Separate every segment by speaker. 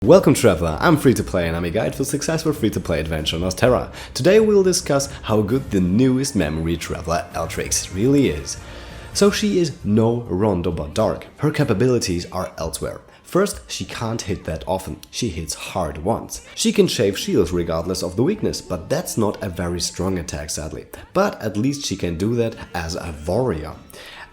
Speaker 1: Welcome Traveler, I'm free-to-play and I'm a guide for successful free-to-play adventure on Terra. Today we'll discuss how good the newest memory traveler Eltrix really is. So she is no Rondo but dark. Her capabilities are elsewhere. First, she can't hit that often, she hits hard once. She can shave shields regardless of the weakness, but that's not a very strong attack sadly. But at least she can do that as a warrior.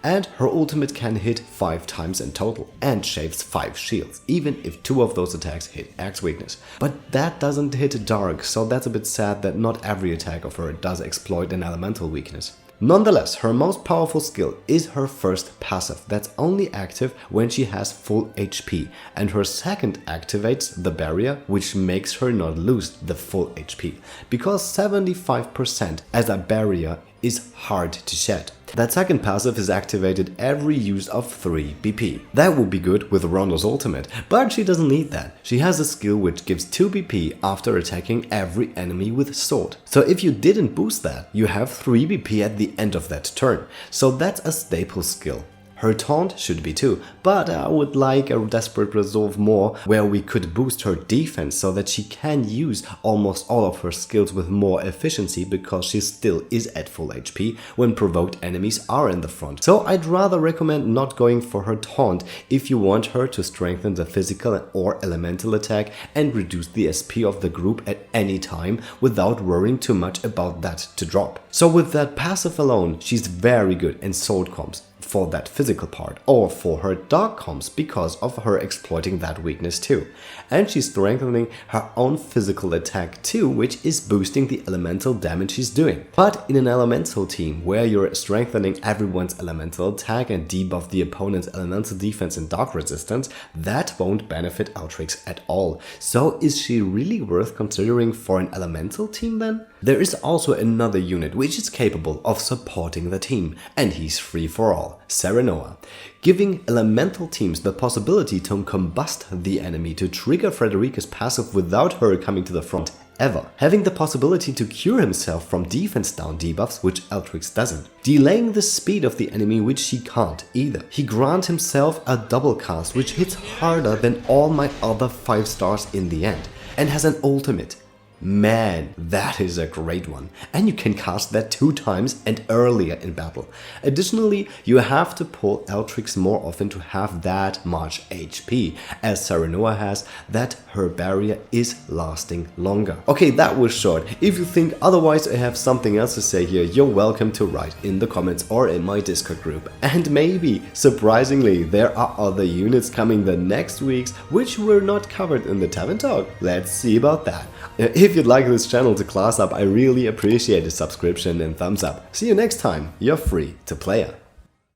Speaker 1: And her ultimate can hit 5 times in total and shaves 5 shields, even if 2 of those attacks hit Axe weakness. But that doesn't hit Dark, so that's a bit sad that not every attack of her does exploit an elemental weakness. Nonetheless, her most powerful skill is her first passive that's only active when she has full HP, and her second activates the barrier, which makes her not lose the full HP, because 75% as a barrier is hard to shed. That second passive is activated every use of 3 BP. That would be good with Rondo's ultimate, but she doesn't need that. She has a skill which gives 2 BP after attacking every enemy with sword. So if you didn't boost that, you have 3 BP at the end of that turn. So that's a staple skill. Her taunt should be too, but I would like a desperate resolve more where we could boost her defense so that she can use almost all of her skills with more efficiency because she still is at full HP when provoked enemies are in the front. So I'd rather recommend not going for her taunt if you want her to strengthen the physical or elemental attack and reduce the SP of the group at any time without worrying too much about that to drop. So with that passive alone, she's very good in sword comps for that physical part, or for her dark comps because of her exploiting that weakness too. And she's strengthening her own physical attack too, which is boosting the elemental damage she's doing. But in an elemental team where you're strengthening everyone's elemental attack and debuff the opponent's elemental defense and dark resistance, that won't benefit Eltrix at all. So is she really worth considering for an elemental team then? There is also another unit which is capable of supporting the team, and he's free for all, Serenoa, giving elemental teams the possibility to combust the enemy to trigger Frederica's passive without her coming to the front ever, having the possibility to cure himself from defense down debuffs, which Eltrix doesn't, delaying the speed of the enemy, which she can't either. He grants himself a double cast which hits harder than all my other 5 stars in the end, and has an ultimate. Man, that is a great one, and you can cast that 2 times and earlier in battle. Additionally, you have to pull Eltrix more often to have that much HP, as Serenoa has, that her barrier is lasting longer. Okay, that was short. If you think otherwise or have something else to say here, you're welcome to write in the comments or in my Discord group. And maybe, surprisingly, there are other units coming the next weeks which were not covered in the Tavern Talk. Let's see about that. If you'd like this channel to class up, I really appreciate a subscription and thumbs up. See you next time, you're free to play.